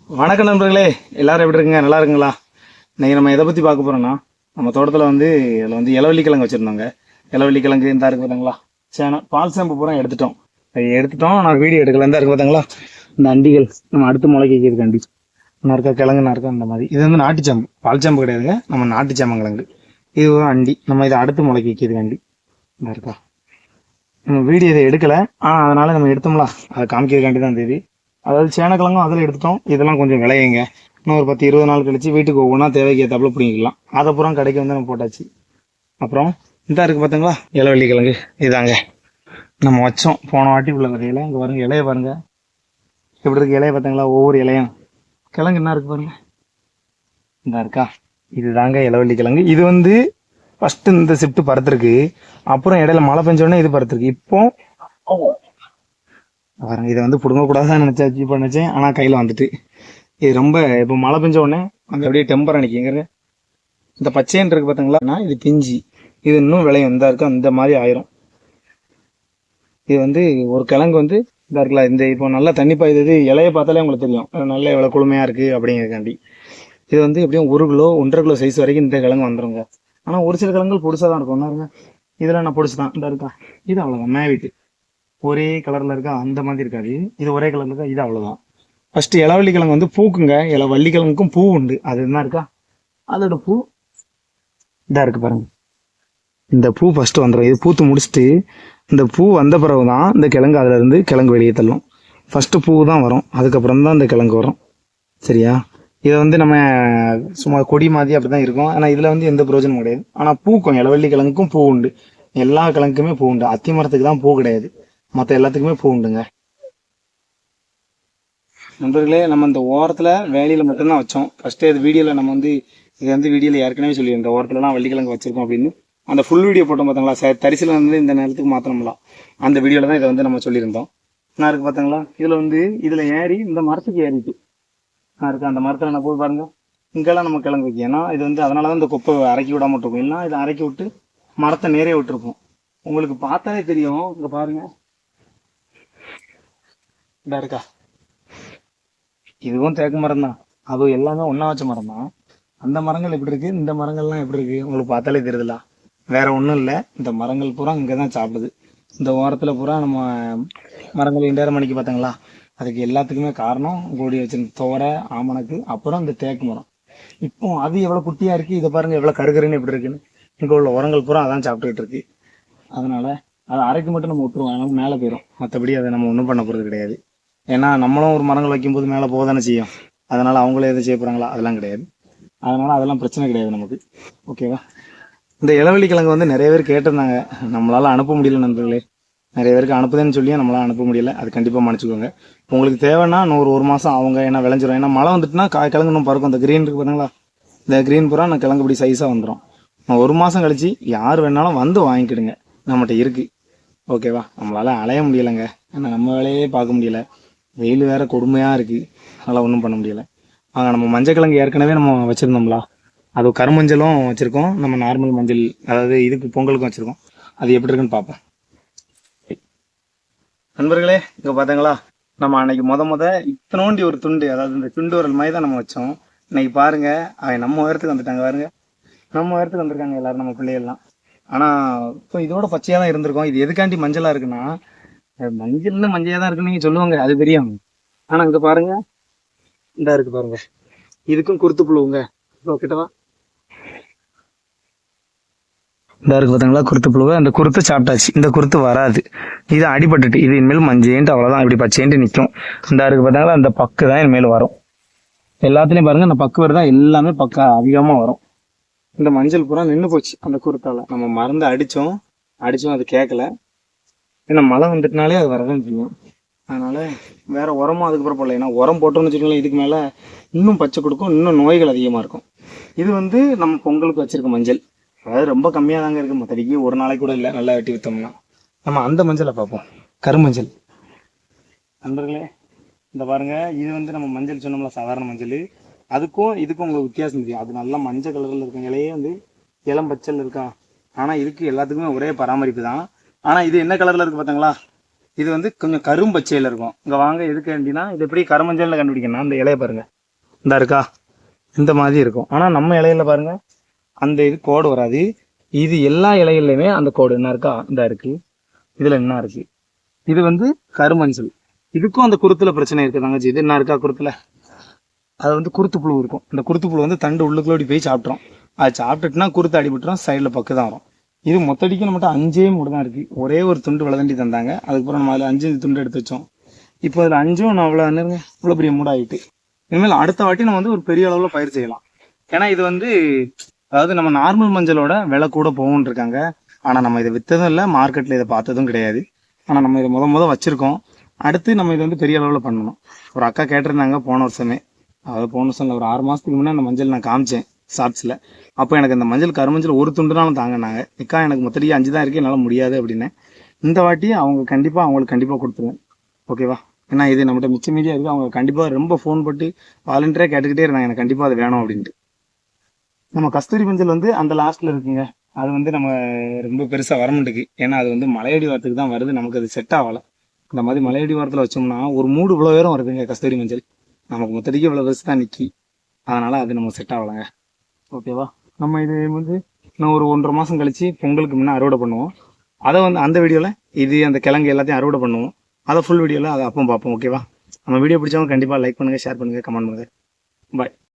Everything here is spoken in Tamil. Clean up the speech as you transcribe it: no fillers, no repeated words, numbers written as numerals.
வணக்கம் நண்பர்களே, எல்லாரும் எப்படி இருக்குங்க? நல்லா இருக்குங்களா? இன்னைக்கு நம்ம எதை பற்றி பார்க்க போகிறோம்னா, நம்ம தோட்டத்தில் இதில் இளவள்ளி கிழங்கு வச்சுருந்தோங்க. இளவள்ளி கிழங்கு இந்த இருக்கு பார்த்தீங்களா? சேனை பால் சேம்பு பூரா எடுத்துட்டோம். நான் வீடியோ எடுக்கல. இந்த இருக்கு பார்த்தீங்களா? இந்த அண்டிகள் நம்ம அடுத்து முளைக்க வைக்கிறது அண்டி நறுக்கா கிழங்கு நறுக்கா இந்த மாதிரி. இது நாட்டு சேம்பு, பால் சேம்பு கிடையாதுங்க, நம்ம நாட்டு சேம்பங்கிழங்கு. இது ஒரு அண்டி, நம்ம இதை அடுத்து முளைக்க வைக்கிறது அண்டி இந்த இருக்கா. நம்ம வீடியோ இதை எடுக்கலை, அதனால நம்ம எடுத்தோம்ல அதை காமிக்கிறதுக்காண்டி தான் தெரியுது. அதாவது சேனக்கிழங்கும் அதில் எடுத்துட்டோம். இதெல்லாம் கொஞ்சம் விளையுங்க. இன்னும் ஒரு 10-20 நாள் கழிச்சு வீட்டுக்கு ஒவ்வொன்றா தேவைக்கு ஏற்றாப்புல பிடிக்கலாம். அதை புறம் கடைக்கு நம்ம போட்டாச்சு. அப்புறம் இந்த இருக்குது பார்த்தீங்களா, இளவள்ளி கிழங்கு. இதாங்க நம்ம வச்சோம் போன வாட்டி உள்ள விதையில. இங்கே பாருங்க, இலைய பாருங்க எப்படி இருக்கு. இலைய பார்த்தீங்களா, ஒவ்வொரு இலையும் கிழங்கு என்ன இருக்கு பாருங்க. இந்த இருக்கா, இது தாங்க இளவள்ளி கிழங்கு. இது ஃபஸ்ட்டு இந்த ஷிஃப்ட் பறத்துருக்கு. அப்புறம் இடையில மழை பெஞ்சோடனே இது பறத்துருக்கு. இப்போ பாருங்க, இதை பிடுங்கக்கூடாதான் நினச்சாச்சு, இப்போ நினச்சேன். ஆனால் கையில் வந்துட்டு இது ரொம்ப இப்போ மழை பெஞ்ச உடனே அங்கே அப்படியே டெம்பர் அன்னைக்குங்கிற இந்த பச்சைன்னு இருக்கு பார்த்தீங்களா, இது பிஞ்சி இது இன்னும் விளையும். இந்த இருக்கு அந்த மாதிரி ஆயிரும். இது ஒரு கிழங்கு இந்த இருக்குல்ல, இந்த இப்போ நல்லா தண்ணி பாய்து இலையை பார்த்தாலே உங்களுக்கு தெரியும் நல்லா எவ்வளோ குளுமையாக இருக்குது அப்படிங்கிறக்காண்டி. இது எப்படியும் 1 கிலோ 1.5 கிலோ சைஸ் வரைக்கும் இந்த கிழங்கு வந்துடுங்க. ஆனால் ஒரு சில கிழங்குகள் பொடிசாக தான் இருக்கும். ஒன்றுங்க இதில் நான் பொடிச்சு தான் இந்த இருக்கா. இது அவ்வளோதான், மேவிட்டு ஒரே கலரில் இருக்கா, அந்த மாதிரி இருக்காது. இது ஒரே கலரில் இருக்கா, இது அவ்வளோதான். ஃபஸ்ட்டு இளவள்ளி கிழங்கு பூக்குங்க. வள்ளி கிழங்குக்கும் பூ உண்டு. அது என்ன இருக்கா, அதோட பூ இதாக இருக்குது பாருங்க. இந்த பூ ஃபஸ்ட்டு வந்துடும். இது பூத்து முடிச்சுட்டு இந்த பூ வந்த பிறகு தான் இந்த கிழங்கு அதிலேருந்து கிழங்கு வெளியே தள்ளும். ஃபஸ்ட்டு பூ தான் வரும், அதுக்கப்புறம் தான் இந்த கிழங்கு வரும். சரியா? இதை நம்ம சும்மா கொடி மாதிரி அப்படி தான் இருக்கும். ஆனால் இதில் எந்த பிரயோஜனம் கிடையாது. ஆனால் பூக்கும், இளவள்ளி கிழங்குக்கும் பூ உண்டு. எல்லா கிழங்குக்குமே பூ உண்டு. அத்தி மரத்துக்கு தான் பூ கிடையாது, மற்ற எல்லாத்துக்குமே பூ உண்டுங்க. நண்பர்களே, நம்ம இந்த ஓரத்தில் வேலியில் மட்டும்தான் வச்சோம். ஃபஸ்ட்டு இது வீடியோவில் நம்ம இது வீடியோவில் ஏற்கனவே சொல்லியிருந்தோம், இந்த ஓரத்துலலாம் வள்ளிக்கிழங்கு வச்சிருக்கோம் அப்படின்னு. அந்த ஃபுல் வீடியோ போட்டோம் பார்த்தீங்களா, தரிசில் இந்த நேரத்துக்கு மாற்றணும்லாம். அந்த வீடியோவில் தான் இதை நம்ம சொல்லியிருந்தோம். நான் இருக்குது பார்த்தீங்களா, இதில் ஏறி இந்த மரத்துக்கு ஏறிட்டு நான் இருக்குது. அந்த மரத்தில் நான் போய் பாருங்கள், இங்கெல்லாம் நம்ம கிழங்கு வைக்க. ஏன்னா இது அதனால தான் இந்த குப்பை அரைக்கி விடாம இருக்கும். இல்லைன்னா இதை அரைக்கி விட்டு மரத்தை நேரே விட்டுருப்போம். உங்களுக்கு பார்த்தாலே தெரியும். இங்கே பாருங்கள், இதா இருக்கா, இதுவும் தேக்கு மரம் தான். அதுவும் எல்லாமே ஒன்றா வச்ச மரம் தான். அந்த மரங்கள் எப்படி இருக்கு, இந்த மரங்கள்லாம் எப்படி இருக்கு உங்களுக்கு பார்த்தாலே தெரியுதுல. வேற ஒன்றும் இல்லை, இந்த மரங்கள் பூரா இங்கே தான் சாப்பிடுது. இந்த ஓரத்தில் பூரா நம்ம மரங்கள் இண்டேர மணிக்கு பார்த்தாங்களா, அதுக்கு எல்லாத்துக்குமே காரணம் கூடி வச்சிருந்த தோரை, ஆமணக்கு, அப்புறம் இந்த தேக்கு மரம். இப்போ அது எவ்வளோ குட்டியாக இருக்குது. இதை பாருங்கள் எவ்வளோ கருகருன்னு எப்படி இருக்குன்னு. இங்கே உள்ள உரங்கள் பூரா அதான் சாப்பிட்டுக்கிட்டு இருக்கு. அதனால அதை அரைக்கு மட்டும் நம்ம விட்டுருவோம், அதனால மேலே போயிடும். மற்றபடி அதை நம்ம ஒன்றும் பண்ண போகிறது கிடையாது. ஏன்னா நம்மளும் ஒரு மரங்கள் வைக்கும்போது மேலே போக தானே செய்யும். அதனால் அவங்களே எதை செய்ய போகிறாங்களா, அதெல்லாம் கிடையாது. அதனால் அதெல்லாம் பிரச்சனை கிடையாது நமக்கு. ஓகேவா? இந்த இளவள்ளி கிழங்கு நிறைய பேர் கேட்டிருந்தாங்க, நம்மளால் அனுப்ப முடியல நண்பர்களே. நிறைய பேருக்கு அனுப்புதுன்னு சொல்லியும் நம்மளால் அனுப்ப முடியல. அது கண்டிப்பாக மன்னிச்சுக்கோங்க. உங்களுக்கு தேவைன்னா இன்னும் ஒரு மாதம் அவங்க ஏன்னா விளைஞ்சிரும். ஏன்னா மழை வந்துட்டுனா கிழங்கு இன்னும் பறக்கும். இந்த க்ரீன் இருக்குது பார்த்தீங்களா, இந்த க்ரீன் பூரா நான் கிழங்கு இப்படி சைஸாக வந்துடும். நான் 1 மாதம் கழிச்சு யார் வேணாலும் வாங்கிக்கிடுங்க, நம்மகிட்ட இருக்குது. ஓகேவா? நம்மளால் அலைய முடியலைங்க, ஏன்னா நம்ம வேலையே பார்க்க முடியல. வெயில் வேற கொடுமையாக இருக்குது, அதனால் ஒன்றும் பண்ண முடியலை. நம்ம மஞ்சள் கிழங்கு ஏற்கனவே நம்ம வச்சுருந்தோம்ல, அது கருமஞ்சளும் வச்சுருக்கோம், நம்ம நார்மல் மஞ்சள், அதாவது இதுக்கு பொங்கலுக்கும் வச்சுருக்கோம். அது எப்படி இருக்குன்னு பார்ப்போம். நண்பர்களே, இங்கே பார்த்தீங்களா, நம்ம அன்னைக்கு இத்தனோண்டி ஒரு துண்டு, அதாவது இந்த துண்டு ஒரு மாதிரி தான் நம்ம வச்சோம். இன்னைக்கு பாருங்க, அவன் நம்ம உயரத்துக்கு வந்துட்டாங்க. பாருங்க, நம்ம உயரத்துக்கு வந்திருக்காங்க எல்லாரும், நம்ம பிள்ளைகள்லாம். ஆனால் இப்போ இதோட பச்சையாக தான் இருந்திருக்கோம். இது எதுக்காண்டி மஞ்சளாக இருக்குன்னா, மஞ்சள்னு மஞ்சள் தான் இருக்குன்னு நீங்கள் சொல்லுவாங்க, அது தெரியும். ஆனால் இங்கே பாருங்க, இந்த இருக்கு பாருங்க, இதுக்கும் குருத்து புழுவுங்க. கிட்டவா இந்த இருக்கு பார்த்தீங்களா, குருத்து புழுவை. அந்த குருத்து சாப்பிட்டாச்சு, இந்த குருத்து வராது. இது அடிபட்டுட்டு இது இனிமேல் மஞ்சேன்ட்டு அவ்வளோதான், இப்படி பச்சைன்ட்டு நிற்கும். இந்த இருக்கு பார்த்தீங்களா, அந்த பக்கு தான் இனிமேல் வரும். எல்லாத்துலேயும் பாருங்க, இந்த பக்கு வருதா, எல்லாமே பக்கா அதிகமாக வரும். இந்த மஞ்சள் பூரா நின்று போச்சு அந்த குருத்தால். நம்ம மருந்து அடித்தோம் அது கேட்கல. ஏன்னா மழை வந்துட்டுனாலே அது வரதான் செய்யும். அதனால் வேறு உரமும் அதுக்கப்புறம் போடல. ஏன்னா உரம் போட்டோம்னு வச்சுக்கோங்களேன், இதுக்கு மேலே இன்னும் பச்சை கொடுக்கும், இன்னும் நோய்கள் அதிகமாக இருக்கும். இது நம்ம பொங்கலுக்கு வச்சுருக்க மஞ்சள், அதாவது ரொம்ப கம்மியாக தாங்க இருக்குது. மற்றடிக்கு ஒரு நாளைக்கு கூட இல்லை, நல்லா வெட்டி விற்றோம்னா. நம்ம அந்த மஞ்சளை பார்ப்போம், கருமஞ்சள். நண்பர்களே, இந்த பாருங்கள், இது நம்ம மஞ்சள் சொன்னோம்ல, சாதாரண மஞ்சள். அதுக்கும் இதுக்கும் உங்களுக்கு வித்தியாசம் தெரியும். அது நல்லா மஞ்சள் கலரில் இருக்கும், இலையே இளம் பச்சல் இருக்கா. ஆனால் இதுக்கு எல்லாத்துக்குமே ஒரே பராமரிப்பு தான். ஆனால் இது என்ன கலரில் இருக்குது பார்த்தீங்களா, இது கொஞ்சம் கரும்பச்சையில் இருக்கும். இங்கே வாங்க, எதுக்கு அப்படின்னா இது எப்படி கருமஞ்சள்னு கண்டுபிடிக்கணும். அந்த இலையை பாருங்கள், இந்த இருக்கா, இந்த மாதிரி இருக்கும். ஆனால் நம்ம இலையில பாருங்க அந்த இது கோடு வராது. இது எல்லா இலைகள்லையுமே அந்த கோடு என்ன இருக்கா, இந்த இருக்கு. இதில் என்ன இருக்கு, இது வந்து கருமஞ்சள். இதுக்கும் அந்த குருத்துல பிரச்சனை இருக்கு தங்கச்சி. இது என்ன இருக்கா குருத்துல, அது வந்து குருத்து புழு இருக்கும். இந்த குருத்து புழு வந்து தண்டு உள்ளுக்குள்ளோடி போய் சாப்பிட்றோம். அது சாப்பிட்டுட்டுனா குருத்து அடிபட்டுரும், சைடில் பக்கு தான் வரும். இது மொத்தடிக்கு நம்மகிட்ட 5 மூடு தான் இருக்குது. ஒரே ஒரு துண்டு விளதண்டி தந்தாங்க. அதுக்கப்புறம் நம்ம அதில் 5 துண்டு எடுத்து வச்சோம். இப்போ அதில் 5ம் நான் அவ்வளோ நேருங்க இவ்வளோ பெரிய மூடாகிட்டு. இனிமேல் அடுத்த வாட்டி நம்ம வந்து ஒரு பெரிய அளவில் பயிர் செய்யலாம். ஏன்னா இது வந்து அதாவது நம்ம நார்மல் மஞ்சளோட விலை கூட போகும்னு இருக்காங்க. ஆனால் நம்ம இதை விற்றதும் இல்லை, மார்க்கெட்டில் இதை பார்த்ததும் கிடையாது. ஆனால் நம்ம இதை முத வச்சுருக்கோம். அடுத்து நம்ம இதை வந்து பெரிய அளவில் பண்ணணும். ஒரு அக்கா கேட்டிருந்தாங்க போன வருஷமே, அதாவது போன வருஷம் இல்லை, ஒரு 6 மாதத்துக்கு முன்னே அந்த மஞ்சள் நான் காமிச்சேன் ஷார்ட்ஸில். அப்போ எனக்கு அந்த மஞ்சள் கருமஞ்சள் ஒரு துண்டுனாலும் தாங்கினாங்க. அக்கா எனக்கு மொத்தடி 5 தான் இருக்குது, என்னால் முடியாது அப்படின்னு. இந்த வாட்டி அவங்களுக்கு கண்டிப்பாக கொடுத்துருவேன், ஓகேவா? ஏன்னா இது நம்மகிட்ட மிச்ச மீதியாக இருக்குது. அவங்க கண்டிப்பாக ரொம்ப ஃபோன் போட்டு வாலண்டியராக கேட்டுக்கிட்டே இருந்தாங்க எனக்கு கண்டிப்பாக அது வேணும் அப்படின்ட்டு. நம்ம கஸ்தூரி மஞ்சள் வந்து அந்த லாஸ்ட்டில் இருக்குங்க. அது வந்து நம்ம ரொம்ப பெருசாக வர மாட்டேங்குது. ஏன்னா அது வந்து மலையடி வாரத்துக்கு தான் வருது, நமக்கு அது செட் ஆகலை. இந்த மாதிரி மலையடி வாரத்தில் வச்சோம்னா ஒரு மூடு இவ்வளோ பேரும் வருதுங்க கஸ்தூரி மஞ்சள். நமக்கு மொத்தடிக்கு இவ்வளோ பெருசு தான் நிற்கி, அதனால் அது நம்ம செட் ஆகலைங்க, ஓகேவா? நம்ம இது வந்து இன்னும் ஒரு 1.5 மாதம் கழித்து பொங்கலுக்கு முன்னே அறுவடை பண்ணுவோம். அதை வந்து அந்த வீடியோவில் இது அந்த கிழங்கு எல்லாத்தையும் அறுவடை பண்ணுவோம். அதை ஃபுல் வீடியோவில் அதை அப்போ பார்ப்போம், ஓகேவா? நம்ம வீடியோ பிடிச்சவங்க கண்டிப்பாக லைக் பண்ணுங்கள், ஷேர் பண்ணுங்கள், கமெண்ட் பண்ணுங்கள். பாய்.